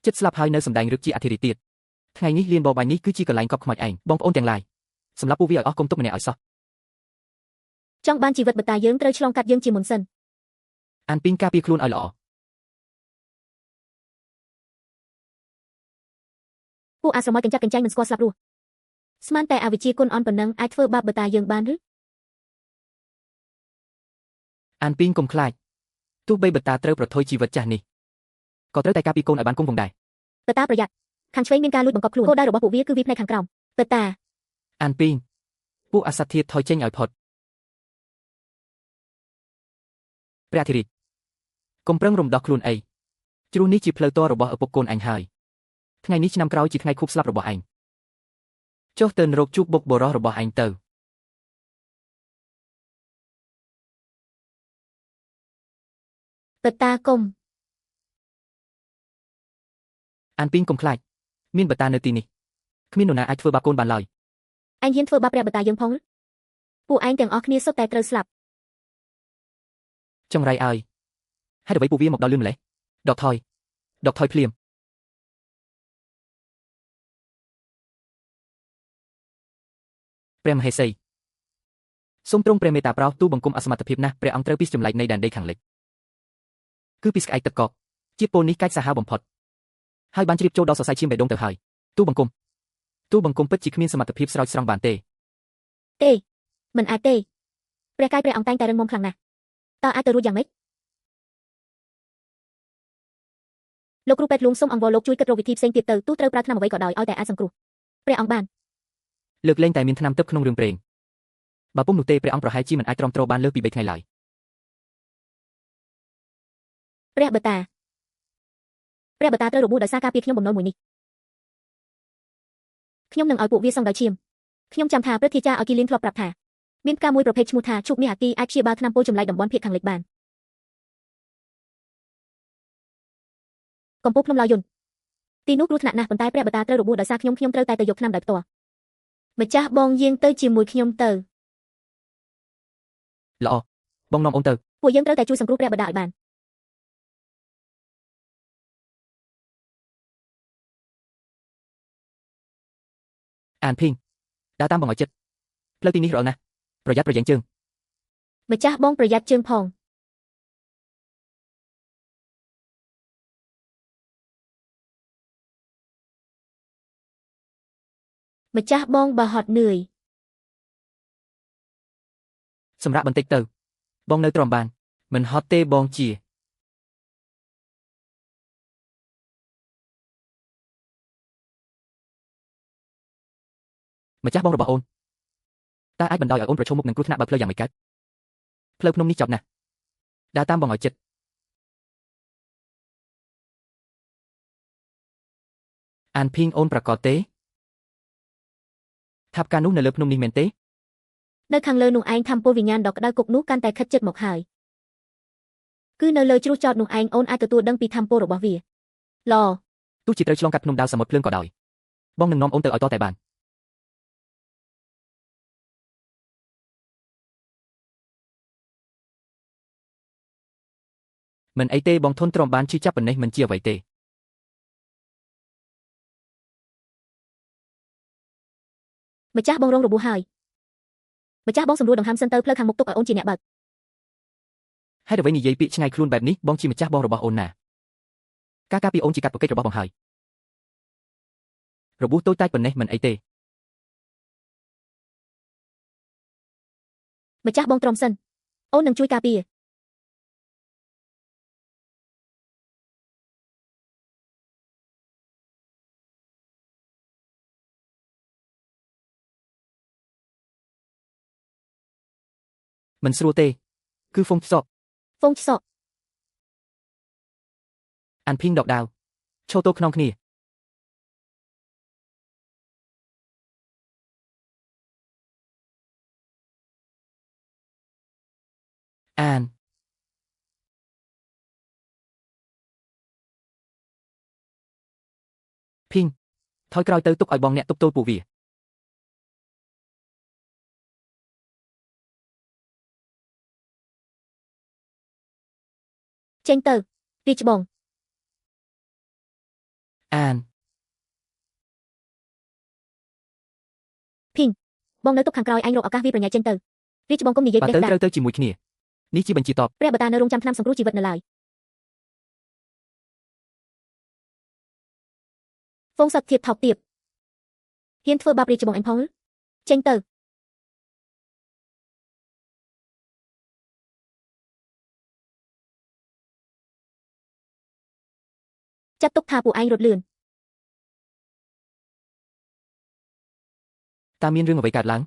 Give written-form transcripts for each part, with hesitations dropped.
ចិត្តស្លាប់ហើយនៅសម្ដែងរឹកជាអធិរាទៀតថ្ងៃនេះលៀនបបាយនេះគឺជាកន្លែងកប់ខ្មោចឯងបងប្អូនទាំងឡាយសម្រាប់ពួកវាឲ្យអស់គុំទុកម្នាក់ឲ្យសោះចង់បានជីវិតបតាយើងត្រូវឆ្លងកាត់យើងជាមុនសិនអានពីងការពារខ្លួនឲ្យល្អពួកអាស្រមោចកញ្ចាក់កញ្ចែងមិនស្គាល់ស្លាប់រស់ស្មានតែអវិជ្ជាគុណអន់ប៉ុណ្ណឹងអាចធ្វើបាបបតាយើងបានឬអានពីងកុំខ្លាចទោះបីបតាត្រូវប្រថុយជីវិតចាស់នេះក៏ត្រូវតែការពារកូនឲ្យបានគង់វង្សដែរបតាប្រយ័ត្នខាងឆ្វេងមានការលួចបង្កប់ខ្លួនគោលដៅរបស់ពួកវាគឺវាផ្នែកខាងក្រោមបតាអានពីងពួកអសត្វធាតុថយចេញឲ្យផុតព្រះអធិរាជកុំប្រឹងរំដោះខ្លួនអីជ្រុះនេះជាផ្លូវតររបស់ឪពុកកូនអញហើយថ្ងៃនេះឆ្នាំក្រោយជាថ្ងៃខួបស្លាប់របស់ឯងចុះទៅនរកជួបបុកបរោះរបស់ឯងទៅបតាកុំអានពីងកុំខ្លាចមានបតានៅទីនេះគ្មាននរណាអាចធ្វើបាបកូនបានឡើយឯងហ៊ានធ្វើបាបព្រះបតាយើងផងពួកឯងទាំងអស់គ្នាសុទ្ធតែត្រូវស្លាប់ចង្រៃអើយហេតុអ្វីពួកវាមកដល់លឿនម្លេះដកថយភ្លាមព្រះមហេសីសូមទ្រង់ព្រះមេត្តាប្រោសទូបង្គំអសមត្ថភាពណាស់ព្រះអង្គត្រូវពីចម្លែកនៃដែនដីខាងលិចគឺពីស្អែកទឹកកកជាពលនេះកាច់សាហាវបំផុតហើយបានជ្រាបចូលដល់សរសៃឈាមបេះដូងទៅហើយទូបង្គំពិតជាគ្មានសមត្ថភាពស្រោចស្រង់បានទេមិនអាចទេព្រះកាយព្រះអង្គតែងតែរឹងមាំខ្លាំងណាស់តើអាចទៅរួចយ៉ាងម៉េចលោកគ្រូពេទ្យលួងសុំអង្វរលោកជួយគិតរកវិធីផ្សេងទៀតទៅទោះត្រូវប្រើថ្នាំអ្វីក៏ដោយឲ្យតែអាចសង្គ្រោះព្រះអង្គបានលើកលែងតែមានថ្នាំទឹកក្នុងរឿងព្រេងបើពុំនោះទេព្រះអង្គប្រហែលជាមិនអាចទ្រាំទ្របានលើសពី3ថ្ងៃឡើយព្រះបតាត្រូវរបួសដោយសារការពារខ្ញុំបំណុលមួយនេះខ្ញុំនឹងឲ្យពួកវាសងដោយឈាមខ្ញុំចាំថាព្រឹទ្ធាចារ្យឲ្យគីលៀនធ្លាប់ប្រាប់ថាមានផ្កាមួយប្រភេទឈ្មោះថាឈូកមាសអាគីអាចព្យាបាលថ្នាំពុលចម្លែកតំបន់ភាគខាងលិចបានកំពូលភ្នំឡាយយន្តទីនោះគ្រោះថ្នាក់ណាស់ប៉ុន្តែព្រះបតាត្រូវរបួសដោយសារខ្ញុំត្រូវតែទៅយកថ្នាំដោយផ្ទាល់ម្ចាស់បងយាងទៅជាមួយខ្ញុំទៅល្អបងនាំអូនទៅពួកយើងត្រូវតែជួយសង្គ្រោះព្រះបតាឲ្យបានអានភីងដើរតាមបងឲ្យចិត្តផ្លូវទីនេះរអិលណាស់ប្រយ័ត្នប្រយែងជើងម្ចាស់បងប្រយ័ត្នជើងផងម្ចាស់បងបើហត់នឿយសម្រាប់បន្តិចទៅបងនៅទ្រាំបានមិនហត់ទេបងជាម្ចាស់បងរបស់អូនតើអាចបណ្ដោយឲ្យអូនប្រឈមមុខនឹងគ្រោះថ្នាក់បើផ្លូវយ៉ាងម៉េចកើតផ្លូវភ្នំនេះចប់ណាស់ដើរតាមបងឲ្យចិត្តអានភីងអូនប្រកាសទេថាបការនោះនៅលើភ្នំនេះមែនទេនៅខាងលើនោះឯងធម្មពលវិញ្ញាណដ៏ក្តៅគុកនោះកាន់តែខិតជិតមកហើយគឺនៅលើជ្រោះចោតនោះឯងអូនអាចទទួលដឹងពីធម្មពលរបស់វាទោះជាត្រូវឆ្លងកាត់ភ្នំដាវសមុទ្រភ្លើងក៏ដោយបងនឹងនាំអូនទៅឲ្យតតែបានមិនអីទេបងធន់ទ្រាំបានឈឺចាប់ប៉ុណ្ណេះមិនជាអ្វីទេម្ចាស់បងរងរបួសហើយម្ចាស់បងសម្រួលដង្ហើមសិនទៅផ្លូវខាងមុខទុកឲ្យអូនជាអ្នកបើកហេតុអ្វីនិយាយពាក្យឆ្ងាយខ្លួនបែបនេះបងជាម្ចាស់បងរបស់អូនណាការការពារអូនជាកាតព្វកិច្ចរបស់បងហើយរបួសតូចតាចប៉ុណ្ណេះមិនអីទេម្ចាស់បងទ្រាំសិនអូននឹងជួយការពារមិនស្រួលទេគឺហ្វុងសក់អានភីងដកដាវឈរទល់ខ្នងគ្នាអានភីងថយក្រោយទៅទុកឲ្យបងអ្នកទប់ទល់ពួកវាចេញទៅរាជបង បងនៅទុកខាងក្រោយអញរកឱកាសវាប្រញាប់ចេញទៅរាជបងកុំនិយាយ បើ ផ្ដេស ទៅ ផ្ដាស ត្រូវទៅជាមួយគ្នានេះជាបញ្ជាតប ព្រះបតានៅរងចាំថ្នាំសង្គ្រោះជីវិតនៅឡើយហ្វូងសត្វធៀបថោកទាបហ៊ានធ្វើបាបរាជបងអញផងចេញទៅចាត់ទុកថាពួកឯងរត់លឿន តើមានរឿងអ្វីកើតឡើង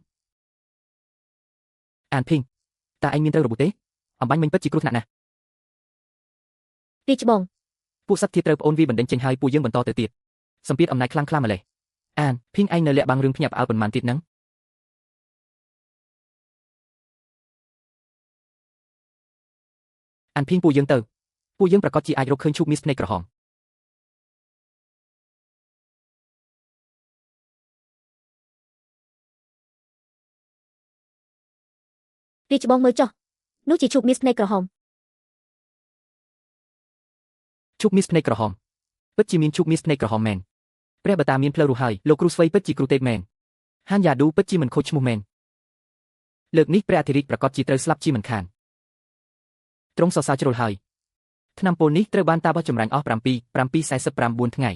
អានភីងតើឯងមានត្រូវរបួសទេអំបញ្ញមិញពិតជាគ្រោះថ្នាក់ណាស់ រាជបង ពួកសត្វធាតុត្រូវប្អូនវាបណ្ដេញចេញហើយពួកយើងបន្តទៅទៀតសម្ពាធអំណាចខ្លាំងខ្លាម្លេះអានភីងឯងនៅលាក់បាំងរឿងភ្ញាក់ផ្អើលប៉ុន្មានទៀតហ្នឹងអានភីងពួកយើងទៅពួកយើងប្រកាសជាអាចរកឃើញឈូកមានភ្នែកក្រហម រាជបងមើលចុះនោះជាឈូកមាសភ្នែកក្រហម ឈូកមាសភ្នែកក្រហមពិតជាមានឈូកមាសភ្នែកក្រហមមែនព្រះបតាមានផ្លូវរស់ហើយលោកគ្រូស្វ័យពិតជាគ្រូទេពមែនហានយ៉ាឌូពិតជាមិនខូចឈ្មោះមែនលើកនេះព្រះអធិរាជប្រកាសជាត្រូវស្លាប់ជាមិនខានទ្រង់សរសើរជ្រុលហើយថ្នាំពោលនេះត្រូវបានតាបោះចម្រាញ់អស់749ថ្ងៃ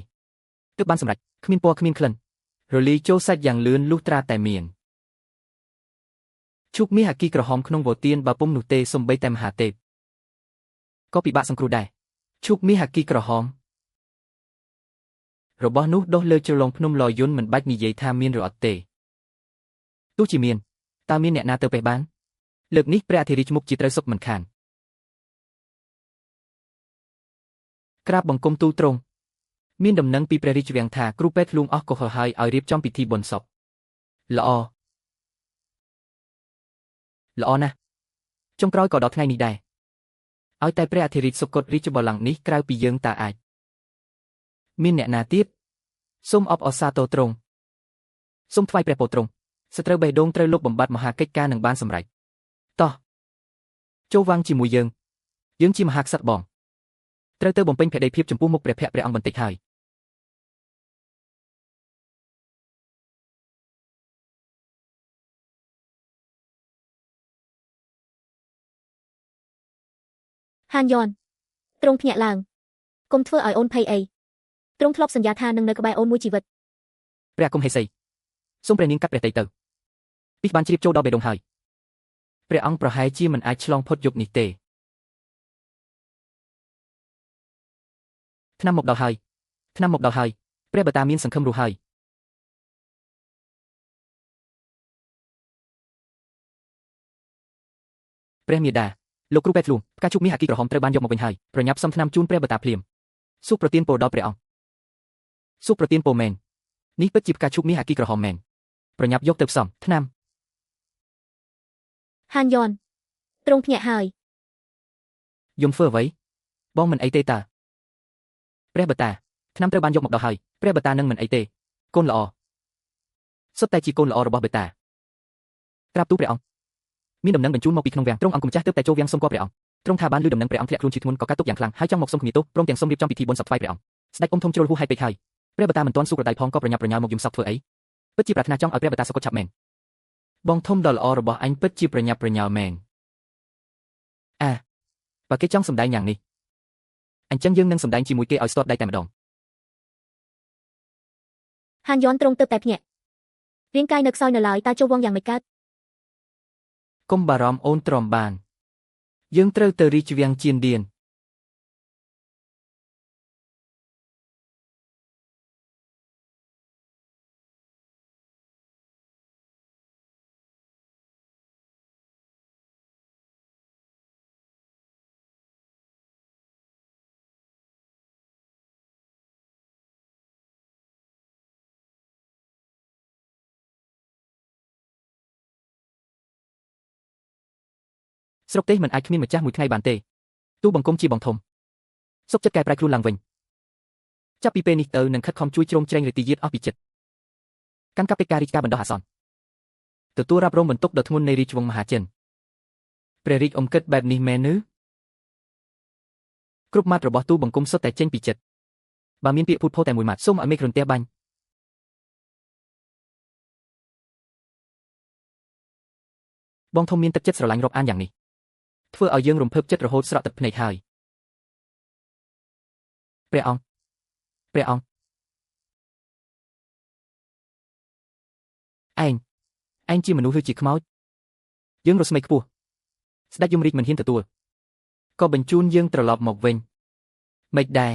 ទើបបានសម្រេចគ្មានពណ៌គ្មានក្លិនរលាយចូលសាច់យ៉ាងលឿនលុះត្រាតែមានឈូកមាសអគីក្រហមក្នុងវោទានបើពុំនោះទេសំបីតែមហាទេពក៏ពិបាកសង្គ្រោះដែរឈូកមាសអគីក្រហមរបស់នោះដុះលើជ្រលងភ្នំលយន្តមិនបាច់និយាយថាមានឬអត់ទេទោះជាមានតើមានអ្នកណាទៅពេះបានលើកនេះព្រះអធិរាជមុខជាត្រូវសុខមិនខានក្រាបបង្គំទូលទ្រង់មានដំណឹងពីព្រះរាជវាំងថាគ្រូពេទ្យលួងអស់កុហកហើយឲ្យរៀបចំពិធីបុណ្យសពល្អណាស់ចុងក្រោយក៏ដល់ថ្ងៃនេះដែរឲ្យតែព្រះអធិរាជសុគតរាជបល្ល័ង្កនេះក្រៅពីយើងតើអាចមានអ្នកណាទៀតសូមអបអរសាទរទ្រង់សូមថ្វាយព្រះពរទ្រង់សត្រូវបេះដូងត្រូវលុបបំបត្តិមហាកិច្ចការនឹងបានសម្រេចតោះចូលវាំងជាមួយយើងជាមហាក្សត្របងត្រូវទៅបំពេញភក្តីភាពចំពោះមុខព្រះភ័ក្ត្រព្រះអង្គបន្តិចហើយហានយ៉នទ្រង់ភ្ញាក់ឡើងកុំធ្វើឲ្យអូនភ័យអីទ្រង់ធ្លាប់សន្យាថានឹងនៅក្បែរអូនមួយជីវិត ព្រះគុំហេសីសូមព្រះនាងកាត់ព្រះតីទៅពីបានជ្រាបចូលដល់បេះដូងហើយព្រះអង្គប្រហែលជាមិនអាចឆ្លងផុតយប់នេះទេឆ្នាំមកដល់ហើយព្រះបតាមានសង្ឃឹមរស់ហើយព្រះមាតាលោកគ្រូពេទ្យលួងផ្កាឈូកមាសអគីក្រហមត្រូវបានយកមកវិញហើយប្រញាប់សុំថ្នាំជូនព្រះបតាភ្លាមសុខប្រទានពរដល់ព្រះអង្គសុខប្រទានពរមែននេះពិតជាផ្កាឈូកមាសអគីក្រហមមែនប្រញាប់យកទៅផ្សំថ្នាំហានយ៉នទ្រង់ភ្ញាក់ហើយយំធ្វើអ្វីបងមិនអីទេតាព្រះបតាថ្នាំត្រូវបានយកមកដល់ហើយព្រះបតានឹងមិនអីទេកូនល្អសុទ្ធតែជាកូនល្អរបស់បតាក្រាបទូលព្រះអង្គមានដំណឹងបញ្ជូនមកពីក្នុងវាំងទ្រង់អង្គម្ចាស់ទើបតែចូលវាំងសុំគាល់ព្រះអង្គទ្រង់ថាបានឮដំណឹងព្រះអង្គធ្លាក់ខ្លួនជាធ្ងន់ក៏កាត់ទុកយ៉ាងខ្លាំងហើយចង់មកសុំគ្នាទោសព្រមទាំងសុំរៀបចំពិធីបុណ្យសពថ្វាយព្រះអង្គស្ដេចអ៊ំធំជ្រុលហួសហេតុពេកហើយព្រះបតាមិនទាន់ស៊ូក្រដៃផងក៏ប្រញាប់ប្រញាល់មកយំសោកធ្វើអីពិតជាប្រាថ្នាចង់ឲ្យព្រះបតាសុគតឆាប់មែនបងធំដ៏ល្អរបស់អញពិតជាប្រញាប់ប្រញាល់មែនបើគេចង់សម្ដែងយ៉ាងនេះអញ្ចឹងយើងនឹងសម្ដែងជាមួយគេឲ្យស្ទាត់ដៃតែម្ដងហានយ៉នទ្រង់ទើបតែភ្ញាក់រាងកាយនៅខ្សោយនៅឡើយតើចូលវងយ៉ាងម៉េចកើតកុំបារម្ភអូនទ្រាំបានយើងត្រូវទៅរាជវាំងជៀនឌៀនស្រុកទេសមិនអាចគ្មានម្ចាស់មួយថ្ងៃបានទេទូបង្គំជាបងធំសុខចិត្តកែប្រែខ្លួនឡើងវិញចាប់ពីពេលនេះទៅនឹងខិតខំជួយជ្រោមជ្រែងរាទីយាតអស់ពីចិត្តកាន់កាប់កិច្ចការរាជការបណ្ដោះអាសន្នទទួលរ៉ាប់រងបន្ទុកដ៏ធ្ងន់នៃរាជវង្សមហាចិនព្រះរាជអ៊ំគិតបែបនេះមែនឬគ្រប់ម៉ាត់របស់ទូបង្គំសុទ្ធតែចេញពីចិត្តបើមានពាក្យភូតភរតែមួយម៉ាត់សូមឲ្យមេឃរន្ទះបាញ់ បងធំមានទឹកចិត្តស្រឡាញ់រាប់អានយ៉ាងនេះធ្វើឲ្យយើងរំភើបចិត្តរហូតស្រក់ទឹកភ្នែកហើយព្រះអង្គឯងជាមនុស្សឬជាខ្មោចយើងរស្មីខ្ពស់ស្ដេចយមរាជមិនហ៊ានទទួលក៏បញ្ជូនយើងត្រឡប់មកវិញមិនដែរ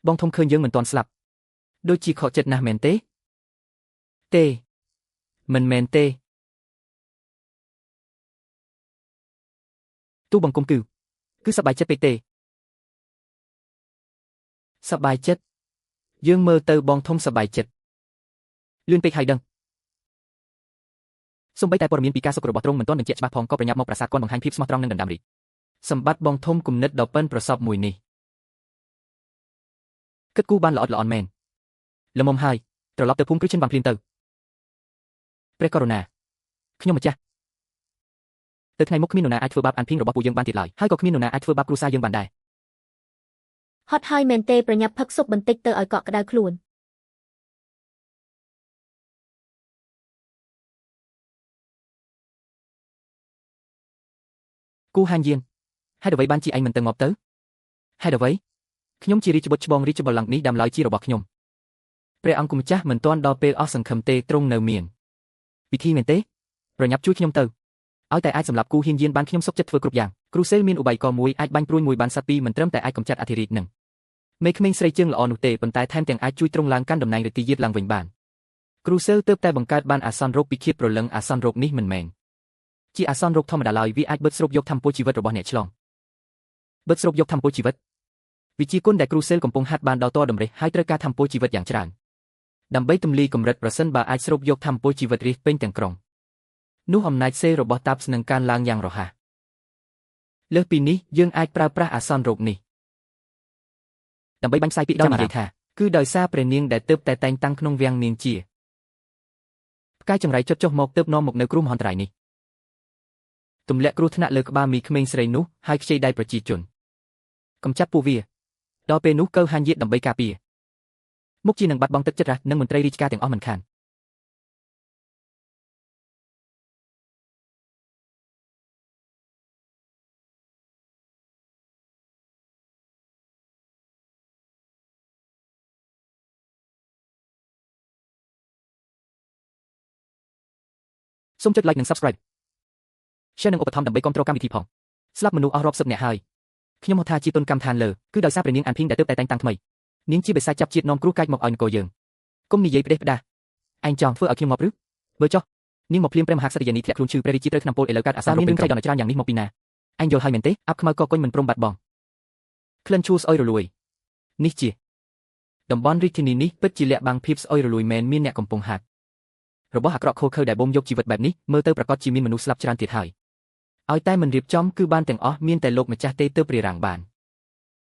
បងធំឃើញយើងមិនទាន់ស្លាប់ដូចជាខកចិត្តណាស់មែនទេមិនមែនទេទូបង្គំគឺសប្បាយចិត្តពេកទេសប្បាយចិត្តយើងមើលទៅបងធំសប្បាយចិត្តលឿនពេកហើយដឹងសូម្បីតែព័ត៌មានពីការសុខរបស់ទ្រង់មិនទាន់បញ្ជាក់ច្បាស់ផងក៏ប្រញាប់មកប្រាសាទគាត់បង្ហាញភាពស្មោះត្រង់និងដណ្ដើមរីកសម្បត្តិបងធំគំនិតដ៏ប៉ិនប្រសប់មួយនេះគិតគូរបានល្អិតល្អន់មែនល្មមហើយត្រឡប់ទៅភូមិគ្រឹះឈិនបានភ្លាមទៅព្រះករុណាខ្ញុំម្ចាស់ទៅថ្ងៃមុខគ្មាននរណាអាចធ្វើបាបអានភីងរបស់ពួកយើងបានទៀតឡើយហើយក៏គ្មាននរណាអាចធ្វើបាបគ្រួសារយើងបានដែរហត់ហើយមែនទេប្រញាប់ផឹកស៊ុបបន្តិចទៅឲ្យកក់ក្ដៅខ្លួនគូហាញយានហេតុអ្វីបានជាឯងមិនទៅងាប់ទៅហេតុអ្វីខ្ញុំជារាជបុត្រច្បងរាជបល្ល័ង្កនេះដើមឡើយជារបស់ខ្ញុំព្រះអង្គម្ចាស់មិនទាន់ដល់ពេលអស់សង្ឃឹមទេទ្រង់នៅមានពិធីមែនទេប្រញាប់ជួយខ្ញុំទៅឲ្យតែអាចសម្លាប់គូហ៊ានយានបានខ្ញុំសុខចិត្តធ្វើគ្រប់យ៉ាងគ្រូសេលមានឧបាយកមួយអាចបាញ់ព្រួយមួយបានសត្វពីរមិនត្រឹមតែអាចកម្ចាត់អធិរាជនឹងមេក្មេងស្រីជើងល្អនោះទេប៉ុន្តែថែមទាំងអាចជួយទ្រង់ឡើងកាន់តំណែងរាជយាតឡើងវិញបានគ្រូសេលទើបតែបង្កើតបានអាសន្នរោគពិឃាតប្រលឹងអាសន្នរោគនេះមិនមែនជាអាសន្នរោគធម្មតាឡើយវាអាចបិទស្រូបយកធម្មពលជីវិតរបស់អ្នកឆ្លងបិទស្រូបយកធម្មពលជីវិតវិជាគុណដែលគ្រូសេលកំពុងហាត់បានដល់តតម្រេះហើយត្រូវការធម្មពលជីវិតយ៉ាងច្រើនដើម្បីទម្លាយកម្រិតប្រសិនបើអាចស្រូបយកធម្មពលជីវិតរាជពេញទាំងក្រុងនោះអំណាចសេរបស់តាបស្នឹងកើនឡើងយ៉ាងរហ័សលើសពីនេះយើងអាចប្រើប្រាស់អាសន្នរោគនេះដើម្បីបាញ់ផ្សាយពាក្យដោយនិយាយថាគឺដោយសារព្រះនាងដែលទើបតែតែងតាំងក្នុងវាំងនាងជាផ្កាយចង្រៃចុះមកទើបនាំមកនៅគ្រោះមហន្តរាយនេះទម្លាក់គ្រោះថ្នាក់លើក្បាលមីក្មេងស្រីនោះហើយខ្ចីដៃប្រជាជនកំចាត់ពួកវាដល់ពេលនោះកើហាញយាតដើម្បីការពារមុខជានឹងបាត់បង់ទឹកចិត្តរះនិងមន្ត្រីរាជការទាំងអស់មិនខានសូមចុច like និង subscribe share និងឧបត្ថម្ភដើម្បីគាំទ្រកម្មវិធីផងស្លាប់មនុស្សអស់រាប់សិបនាក់ហើយខ្ញុំហៅថាជាទុនកម្មឋានលើគឺដោយសារព្រះនាងអានភីងដែលទើបតែតែងតាំងថ្មីនាងជាបិសាចចាប់ជាតិនាំគ្រោះកាច់មកឲ្យនគរយើងគុំនិយាយផ្ដេសផ្ដាសឯងចង់ធ្វើឲ្យខ្ញុំងាប់ឬមើលចុះនាងមកភ្លាមព្រះមហាក្សត្រយានីធ្លាក់ខ្លួនឈឺព្រះរាជាត្រូវឆ្នាំពលឥឡូវកាត់អាសាមានរឿងចៃដន្យច្រើនយ៉ាងនេះមកពីណាឯងយល់ហើយមែនទេអាប់ខ្មៅក៏កុញមិនព្រមបាត់បង់ក្លិនឈ្ងុយស្អុយរលួយនេះជាតំបន់រាជធានីនេះពិតជាលាក់បាំងភាពស្អុយរលួយមែនមានអ្នកកំពុងហាត់របស់អាក្រក់ខូខើដែលបូមយកជីវិតបែបនេះមើលទៅប្រកាសជាមានមនុស្សស្លាប់ច្រើនទៀតហើយឲ្យតែមិនរៀបចំគឺបានទាំងអស់មានតែលោកម្ចាស់ទេទើបរារាំងបាន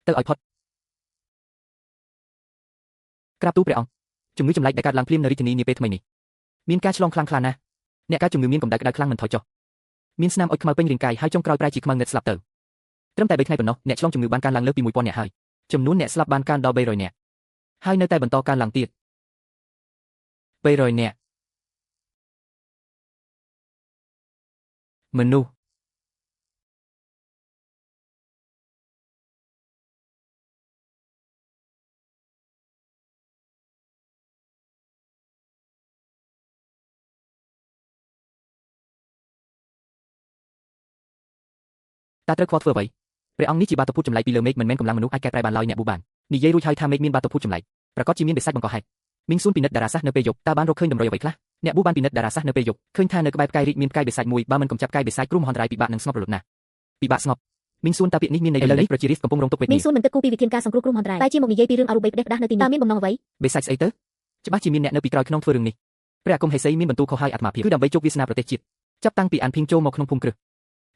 ទៅឲ្យផុតក្រាបទូលព្រះអង្គជំងឺចម្លែកដែលកើតឡើងភ្លាមនៅរាជធានីនាពេលថ្មីនេះមានការឆ្លងខ្លាំងខ្លាណាស់អ្នកកើតជំងឺមានកម្ដៅក្តៅខ្លាំងមិនថយចុះមានស្នាមអុចខ្មៅពេញរាងកាយហើយចុងក្រោយប្រែជាខ្មៅងឹតស្លាប់ទៅត្រឹមតែ3ថ្ងៃប៉ុណ្ណោះអ្នកឆ្លងជំងឺបានកើនឡើងលើសពី1000នាក់ហើយចំនួនអ្នកស្លាប់បានកើនដល់300នាក់ហើយនៅតែបន្តកើនឡើងទៀត300នាក់មនុស្សតើត្រូវខ្វល់ធ្វើអ្វីព្រះអង្គនេះជាបាតុភូតចម្លែកពីលើមេឃមិនមែនកម្លាំងមនុស្សអាចកែប្រែបានឡើយអ្នកប៊ូបាននិយាយរួចហើយថាមេឃមានបាតុភូតចម្លែកប្រកាសជាមានបិសាចបង្កហេតុមីងស៊ូនពិនិត្យតារាសាស្ត្រនៅពេលយប់តើបានរកឃើញតម្រុយអ្វីខ្លះអ្នកប៊ូបានពិនិត្យតារាសាស្ត្រនៅពេលយប់ឃើញថានៅក្បែរផ្កាយរីកមានផ្កាយបិសាចមួយបើមិនកំចាត់ផ្កាយបិសាចគ្រោះមហន្តរាយពិបាកនឹងស្ងប់រលត់ណាស់ពិបាកស្ងប់មីងស៊ូនតើពាក្យនេះមានន័យឥឡូវនេះប្រជារាស្ត្រកំពុងរងទុក្ខវេទនាមីងស៊ូនមិនគិតគូរពីវិធានការសង្គ្រោះគ្រោះមហន្តរាយតែជាមកនិយាយពីរឿងអរូបីផ្ដេសផ្ដាសនៅទីនេះតើមានបំណងអ្វីបិសាចស្អីទៅច្បាស់ជាមានអ្នកនៅពីក្រោយខ្នងធ្វើរឿងនេះព្រះអាគមហេសីមានបន្ទូលខុសហើយអាត្មាភាពគឺដើម្បីជោគវាសនាប្រទេសជាតិចាប់តាំងពីអានភីងចូលមកក្នុងភូមិគ្រឹះ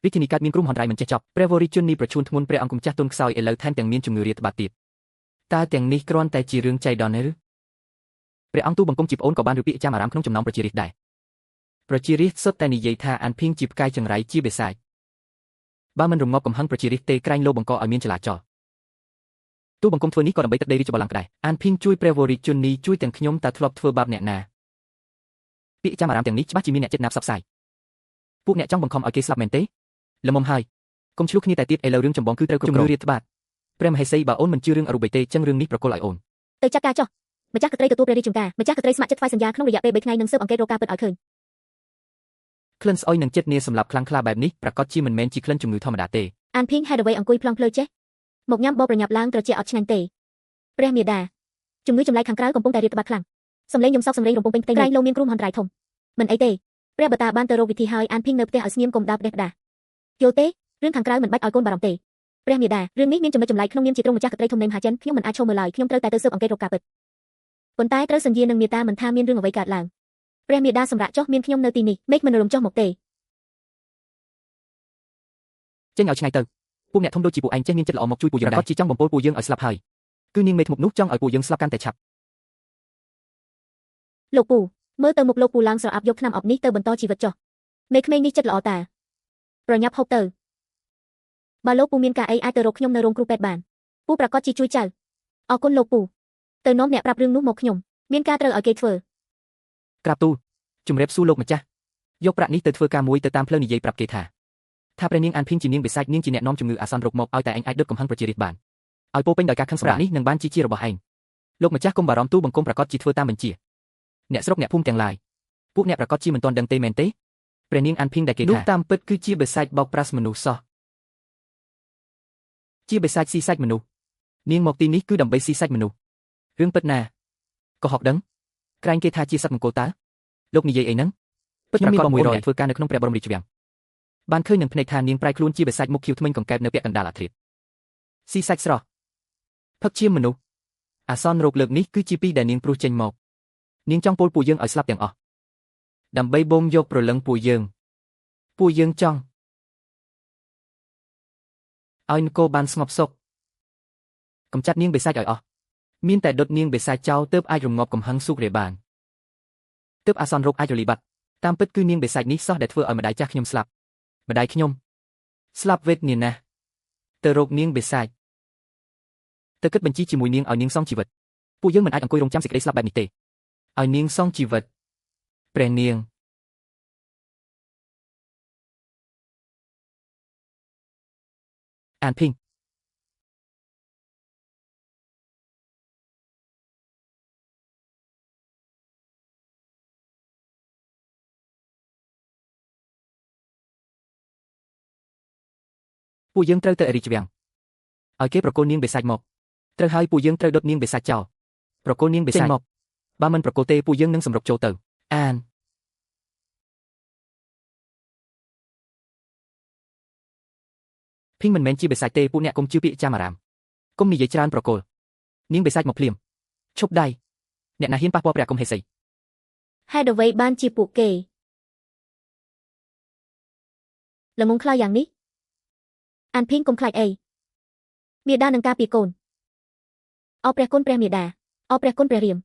រាជធានីកើតមានគ្រោះមហន្តរាយមិនចេះចប់ព្រះវររាជជននេះប្រឈួនធ្ងន់ព្រះអង្គម្ចាស់ទុនខ្សោយឥឡូវថែមទាំងមានជំងឺរាតត្បាតទៀតតើទាំងនេះគ្រាន់តែជារឿងចៃដន្យឬព្រះអង្គទូបង្គំជាប្អូនក៏បានឬពាក្យចាំអារាមក្នុងចំណោមប្រជារាស្ត្រដែរប្រជារាស្ត្រសុទ្ធតែនិយាយថាអានភីងជាផ្កាយចង្រៃជាបិសាចបើមិនរងាប់កំហឹងប្រជារាស្ត្រទេក្រែងលោបង្កឲ្យមានចលាចលទូបង្គំធ្វើនេះក៏ដើម្បីទឹកដីរាជបល្ល័ង្កដែរអានភីងជួយព្រះវររាជជននេះជួយទាំងខ្ញុំតើធ្លាប់ធ្វើបាបអ្នកណាពាក្យចាំអារាមទាំងនេះច្បាស់ជាមានអ្នកចិត្តណាផ្សព្វផ្សាយ ពួកអ្នកចង់បង្ខំឲ្យគេស្លាប់មែនទេល្មមហើយកុំឆ្លោះគ្នាតែទៀតឥឡូវរឿងចម្បងគឺត្រូវជំងឺរាតត្បាតព្រះមហេសីបើអូនមិនជឿរឿងអរូបីទេចឹងរឿងនេះប្រគល់ឲ្យអូន ទៅចាត់ការចុះម្ចាស់ក្ត្រីទទួលព្រះរាជចំការម្ចាស់ក្ត្រីស្ម័គ្រចិត្តថ្វាយសន្យាក្នុងរយៈពេល3ថ្ងៃនឹងស៊ើបអង្កេតរកការពិតឲ្យឃើញ ក្លិនស្អុយនឹងចិត្តនាសម្លាប់ខ្លាំងក្លាបែបនេះប្រកាសជាមិនមែនជាក្លិនជំងឺធម្មតាទេ អានភីងហេតុអ្វីអង្គុយផ្លង់ភ្លើចេះមកញ៉ាំបបប្រញាប់ឡើងត្រជាក់អត់ឆ្ងាញ់ទេព្រះមេដាជំងឺចម្លែកខាងក្រៅកំពុងតែរាតត្បាតខ្លាំងសំឡេងយំសោកសំឡេងរំពងពេញផ្ទៃក្រែងលោមានគ្រោះមហន្តរាយធំមិនអីទេព្រះបតាបានទៅរកវិធីហើយអានភីងនៅផ្ទះឲ្យស្ងៀមកុំដាបផ្ដេសផ្ដាយល់ទេរឿងខាងក្រៅមិនបាច់ឲ្យកូនបារម្ភទេព្រះមេដារឿងនេះមានចំណុចចម្លែកក្នុងនាមជាទ្រង់ម្ចាស់ក្ត្រីធំនៃមហាចិនខ្ញុំមិនអាចឈរមើលឡើយខ្ញុំត្រូវតែទៅស៊ើបអង្កេតរកការពិតប៉ុន្តែត្រូវសន្យានឹងមេតាមិនថាមានរឿងអ្វីកើតឡើងព្រះមេដាសម្រាប់ចុះមានខ្ញុំនៅទីនេះមេឃមិនរំចុះមកទេ ចេញឲ្យឆ្ងាយទៅពួកអ្នកធំដូចជាពួកឯងចេះមានចិត្តល្អមកជួយពួកយើងដែរគាត់ជាចង់បំពល់ពួកយើងឲ្យស្លាប់ហើយគឺនាងមេធ្មប់នោះចង់ឲ្យពួកយើងស្លាប់កាន់តែឆាប់ លោកពូមើលទៅមុខលោកពូឡើងស្រអាប់យកថ្នាំអប់នេះទៅបន្តជីវិតចុះមេក្មេងនេះចិត្តល្អតាប្រញាប់ហូបទៅបើលោកពូមានការអីអាចទៅរកខ្ញុំនៅរោងគ្រូពេទ្យបានពូប្រកាសជាជួយចៅអរគុណលោកពូទៅនាំអ្នកប្រាប់រឿងនោះមកខ្ញុំមានការត្រូវឲ្យគេធ្វើ ក្រាបទូលជំរាបសួរលោកម្ចាស់យកប្រាក់នេះទៅធ្វើការមួយទៅតាមផ្លូវនិយាយប្រាប់គេថាព្រះនាងអានភីងជានាងបិសាចនាងជាអ្នកនាំជំងឺអាសន្នរោគមកឲ្យតែឯងអាចដុតកំហឹងប្រជារាស្ត្របានឲ្យពោពេញដោយការខឹងសម្រាប់នេះនឹងបានជារបស់ឯងលោកម្ចាស់កុំបារម្ភទូបង្គំប្រកាសជាធ្វើតាមបញ្ជាអ្នកស្រុកអ្នកភូមិទាំងឡាយពួកអ្នកប្រកាសជាមិនទាន់ដឹងទេមែនទេព្រះនាងអានភីងដែលគេថានោះតាមពិតគឺជាបិសាចបោកប្រាស់មនុស្សសោះជាបិសាចស៊ីសាច់មនុស្សនាងមកទីនេះគឺដើម្បីស៊ីសាច់មនុស្សរឿងពិតណាកុហកដឹងក្រែងគេថាជាសត្វមង្គលតើលោកនិយាយអីហ្នឹងពិតប្រាកដ100ធ្វើការនៅក្នុងព្រះបរមរាជវាំងបានឃើញនឹងភ្នែកថានាងប្រែខ្លួនជាបិសាចមុខខៀវធ្មេញកង្កែបនៅពាក់កណ្ដាលអាធ្រាត្រស៊ីសាច់ស្រស់ផឹកជាមនុស្សអាសន្នរោគលើកនេះគឺជាពីដែលនាងព្រោះចេញមកនាងចង់ពោលពួកយើងឲ្យស្លាប់ទាំងអស់ដើម្បីបូមយកព្រលឹងពួកយើងចង់ឲ្យនគរបានស្ងប់សុខកំចាត់នាងបិសាចឲ្យអស់មានតែដុតនាងបិសាចចោលទើបអាចរងាប់កំហឹងសុខរាបានទើបអាសន្នរោគអាចរលីបាត់តាមពិតគឺនាងបិសាចនេះសោះដែលធ្វើឲ្យម្ដាយចាស់ខ្ញុំស្លាប់ម្ដាយខ្ញុំស្លាប់វេទនាណាស់ទៅរកនាងបិសាចទៅគិតបញ្ជីជាមួយនាងឲ្យនាងសងជីវិតពួកយើងមិនអាចអង្គុយរងចាំសេចក្តីស្លាប់បែបនេះទេឲ្យនាងសងជីវិតព្រះនាងអានភីងពួកយើងត្រូវទៅអរិជវាំងឲ្យគេប្រគល់នាងបិសាចមកត្រូវហើយពួកយើងត្រូវដុតនាងបិសាចចោលប្រគល់នាងបិសាចមកបើមិនប្រគល់ទេពួកយើងនឹងសម្រុកចូលទៅអានភីងមិនមែនជាបិសាចទេពួកអ្នកកុំជឿពាក្យចាំអារាមកុំនិយាយច្រើនប្រគល់នាងបិសាចមកភ្លាមឈប់ដៃអ្នកណាហ៊ានប៉ះពាល់ព្រះគុំហេសី ហេតុអ្វីបានជាពួកគេល្ងងខ្លាចយ៉ាងនេះអានភីងកុំខ្លាចអីមេដានឹងការពារកូនអរព្រះគុណព្រះមេដាអរព្រះគុណព្រះរាម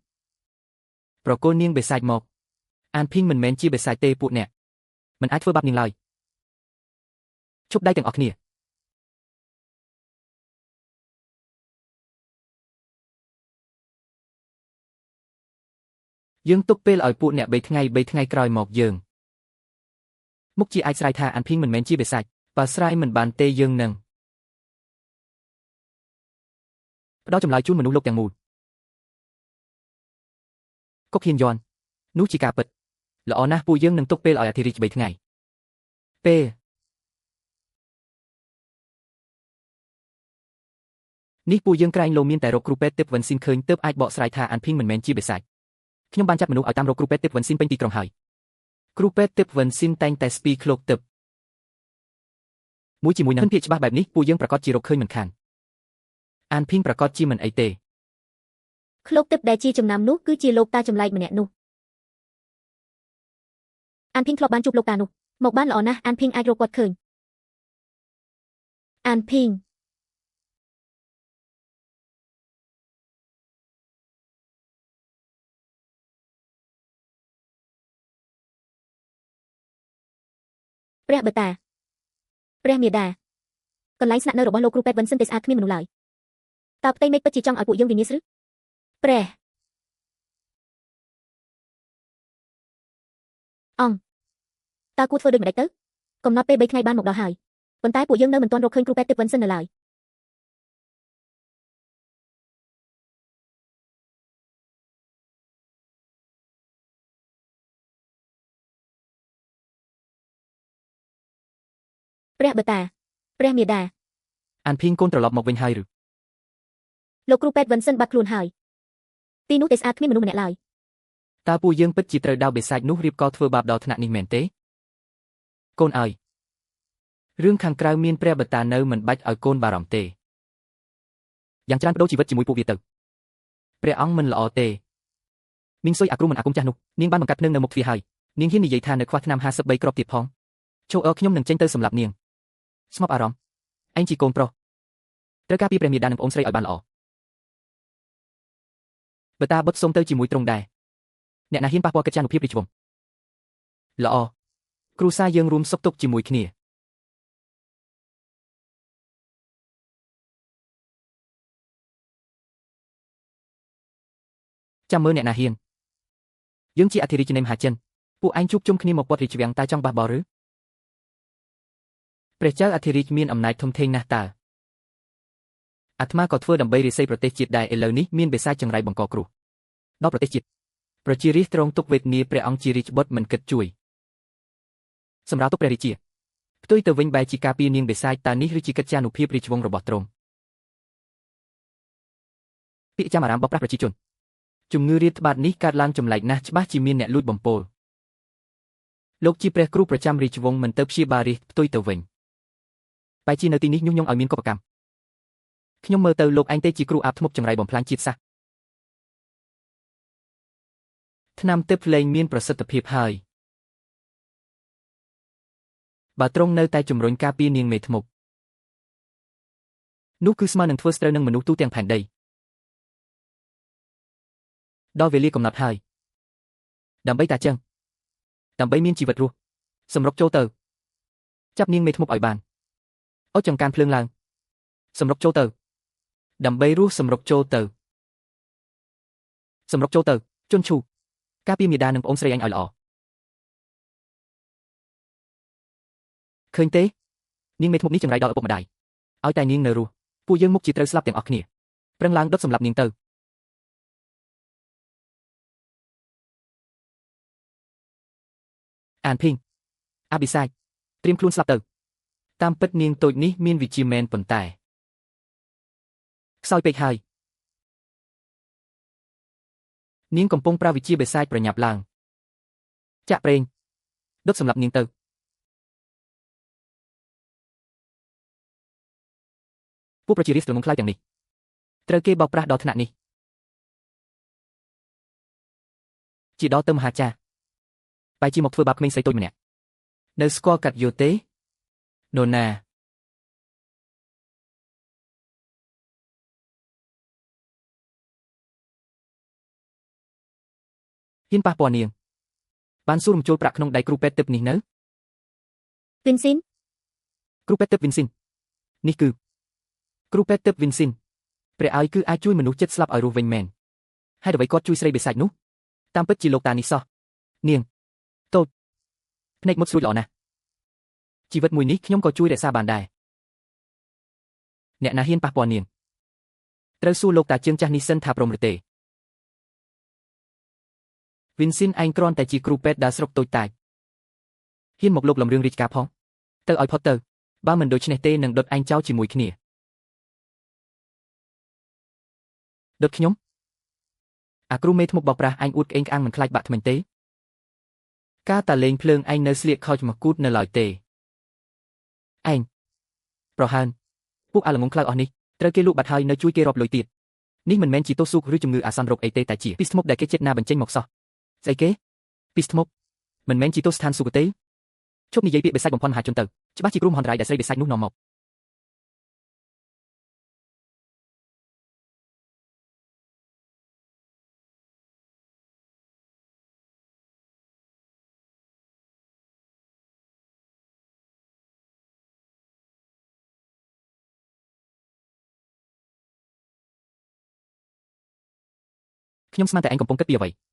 ប្រគល់នាងបិសាចមកអានភីងមិនមែនជាបិសាចទេពួកអ្នកមិនអាចធ្វើបាបនាងឡើយឈប់ដៃទាំងអស់គ្នាយើងទុកពេលឲ្យពួកអ្នក3ថ្ងៃក្រោយមកយើងមុខជាអាចស្រ័យថាអានភីងមិនមែនជាបិសាចបើស្រ័យមិនបានទេយើងនឹងផ្ដល់ចម្លើយជូនមនុស្សលោកទាំងមូលកុកហ៊ានយន់នោះជាការពិតល្អណាស់ពួកយើងនឹងទុកពេលឲ្យអធិរាជ3ថ្ងៃពេលនេះពួកយើងក្រែងលោមានតែរកគ្រូពេទ្យទិបវិនស៊ីនឃើញទើបអាចបកស្រាយថាអានភីងមិនមែនជាបិសាចខ្ញុំបានចាត់មនុស្សឲ្យតាមរកគ្រូពេទ្យទិបវិនស៊ីនពេញទីក្រុងហើយគ្រូពេទ្យទិបវិនស៊ីនតែងតែស្ពីឃ្លោកទិបមួយជាមួយនឹងភាគច្បាស់បែបនេះពួកយើងប្រកាសជារកឃើញមិនខានអានភីងប្រកាសជាមិនអីទេឃ្លោកទឹកដែលជាចំណាំនោះគឺជាលោកតាចម្លែកម្នាក់នោះអានភីងធ្លាប់បានជួបលោកតានោះមកបានល្អណាស់អានភីងអាចរកគាត់ឃើញអានភីងព្រះបតាព្រះមេដាកន្លែងស្នាក់នៅរបស់លោកគ្រូពេទ្យវិនសិនទេស្អាតគ្មានមនុស្សឡើយតើផ្ទៃមេឃពិតជាចង់ឲ្យពួកយើងវិនិច្ឆ័យឬព្រះអង្គតើគួរធ្វើដូចម្ដេចទៅ កំណត់ពេល3ថ្ងៃបានមកដល់ហើយប៉ុន្តែពួកយើងនៅមិនទាន់រកឃើញគ្រូពេទ្យទិព្វវិនសិននៅឡើយព្រះបតាព្រះមាតា អានភីងកូនត្រឡប់មកវិញហើយឬ លោកគ្រូពេទ្យវិនសិនបាត់ខ្លួនហើយទីនោះទេស្អាតគ្មានមនុស្សម្នាក់ឡើយ តើពួកយើងពិតជាត្រូវដោបិសាចនោះរៀបកធ្វើបាបដល់ថ្នាក់នេះមែនទេកូនអើយរឿងខាងក្រៅមានព្រះបតានៅមិនបាច់ឲ្យកូនបារម្ភទេយ៉ាងច្រើនបដូរជីវិតជាមួយពួកវាទៅព្រះអង្គមិនល្អទេមីងស៊ុយអាគ្រូមិនអាគមចាស់នោះនាងបានបង្កាត់ភ្លើងនៅមុខទ្វារហើយនាងហ៊ាននិយាយថានៅខ្វះថ្នាំ53គ្រាប់ទៀតផងចូលខ្ញុំនឹងចេញទៅសម្លាប់នាងស្ងប់អារម្មណ៍ឯងជាកូនប្រុសត្រូវការពីព្រះមាតានិងប្អូនស្រីឲ្យបានល្អបតាបុតសុំទៅជាមួយទ្រង់ដែរអ្នកណាហ៊ានប៉ះពាល់កិត្យានុភាពរាជវង្សល្អគ្រូសាយើងរួមសុខទុក្ខជាមួយគ្នាចាំមើលអ្នកណាហ៊ានយើងជាអធិរាជនៃមហាចិនពួកឯងជួបជុំគ្នាមកព័ទ្ធរាជវាំងតើចង់បះបោរឬព្រះចៅអធិរាជមានអំណាចធំធេងណាស់តើអាត្មាក៏ធ្វើដើម្បីរាសីប្រទេសជាតិដែរឥឡូវនេះមានបិសាចចង្រៃបង្កគ្រោះដល់ប្រទេសជាតិប្រជារាស្ត្រទ្រង់ទុកវេទនាព្រះអង្គជារាជបុត្រមិនគិតជួយសម្រាប់ទុកព្រះរាជាផ្ទុយទៅវិញបែរជាការពារនាងបិសាចតើនេះឬជាកិត្យានុភាពរាជវង្សរបស់ទ្រង់ពាក្យចាំអារាមបោកប្រាស់ប្រជាជនជំងឺរាតត្បាតនេះកើតឡើងចម្លែកណាស់ច្បាស់ជាមានអ្នកលួចបំពល់លោកជាព្រះគ្រូប្រចាំរាជវង្សមិនទៅព្យាបាលរាស្ត្រផ្ទុយទៅវិញបែរជានៅទីនេះញុះញង់ឲ្យមានកុបកម្មខ្ញុំមើលទៅលោកឯងទេជាគ្រូអាបធ្មប់ចង្រៃបំផ្លាញជាតិសាសន៍ថ្នាំទិព្វលែងមានប្រសិទ្ធភាពហើយបើទ្រង់នៅតែជំរុញការពារនាងមេធ្មប់នោះគឺស្មើនឹងធ្វើស្ត្រូវនឹងមនុស្សទូទាំងផែនដីដល់វេលាកំណត់ហើយដើម្បីតាចឹងដើម្បីមានជីវិតរស់សម្រុកចូលទៅចាប់នាងមេធ្មប់ឲ្យបានអុចចង្កានភ្លើងឡើងសម្រុកចូលទៅដើម្បីរស់សម្រុកចូលទៅសម្រុកចូលទៅជន់ឈូការពារមាតានិងប្អូនស្រីអញឲ្យល្អឃើញទេនាងមេធ្មប់នេះចង្រៃដល់ឪពុកម្ដាយឲ្យតែនាងនៅរស់ពួកយើងមុខជាត្រូវស្លាប់ទាំងអស់គ្នាប្រឹងឡើងដុតសម្លាប់នាងទៅអានភីងអាបិសាចត្រៀមខ្លួនស្លាប់ទៅតាមពិតនាងតូចនេះមានវិជ្ជាមែនប៉ុន្តែខ្សោយពេកហើយនាងកំពុងប្រើវិជ្ជាបិសាចប្រញាប់ឡើងចាក់ប្រេងដុតសម្លាប់នាងទៅពួកប្រជារាស្ត្រត្រងខ្លាយទាំងនេះត្រូវគេបោកប្រាស់ដល់ថ្នាក់នេះជាដល់ទៅមហាចារ្យបែរជាមកធ្វើបាបក្មេងស្រីតូចម្នាក់នៅស្គាល់កាត់យោទេនរណាហ៊ានប៉ះពាល់នាងបានសួររំចូលប្រាក់ក្នុងដៃគ្រូពេទ្យទិព្វនេះនៅវិនស៊ីនគ្រូពេទ្យទិព្វវិនស៊ីននេះគឺគ្រូពេទ្យទិព្វវិនស៊ីនព្រះឲ្យគឺអាចជួយមនុស្សចិត្តស្លាប់ឲ្យរស់វិញមែនហើយអ្វីគាត់ជួយស្រីបិសាចនោះតាមពិតជាលោកតានេះសោះនាងតូចភ្នែកមុតស្រួចល្អណាស់ជីវិតមួយនេះខ្ញុំក៏ជួយរក្សាបានដែរអ្នកណាហ៊ានប៉ះពាល់នាងត្រូវសួរលោកតាជើងចាស់នេះសិនថាព្រមឬទេវិនស៊ីនឯងគ្រាន់តែជាគ្រូពេទ្យដើរស្រុកតូចតាចហ៊ានមកលុបលំរឿងរាជការផងទៅឲ្យផុតទៅបើមិនដូច្នេះទេនឹងដុតឯងចោលជាមួយគ្នាដុតខ្ញុំអាគ្រូមេធ្មប់បោកប្រាស់ឯងអួតក្អេងក្អាងមិនខ្លាចបាក់ថ្មិញទេការតាលេងភ្លើងឯងនៅស្លៀកខោមកគូតនៅឡើយទេឯងប្រហើនពួកអាល្ងងខ្លៅអស់នេះត្រូវគេលក់បាត់ហើយនៅជួយគេរាប់លុយទៀតនេះមិនមែនជាទោសស៊ូកឬជំងឺអាសន្នរោគអីទេតែជាពីស្មុកដែលគេចិត្តណាបញ្ចេញមកសោះស្អីគេពីស្មុកមិនមែនជាទោសស្ថានសុគទេឈប់និយាយពាក្យបិសាចបំផន់មហាជនទៅច្បាស់ជាគ្រូមហន្តរាយដែលស្រីបិសាចនោះនាំមកខ្ញុំស្មានតែឯងកំពុងគិតពីអ្វី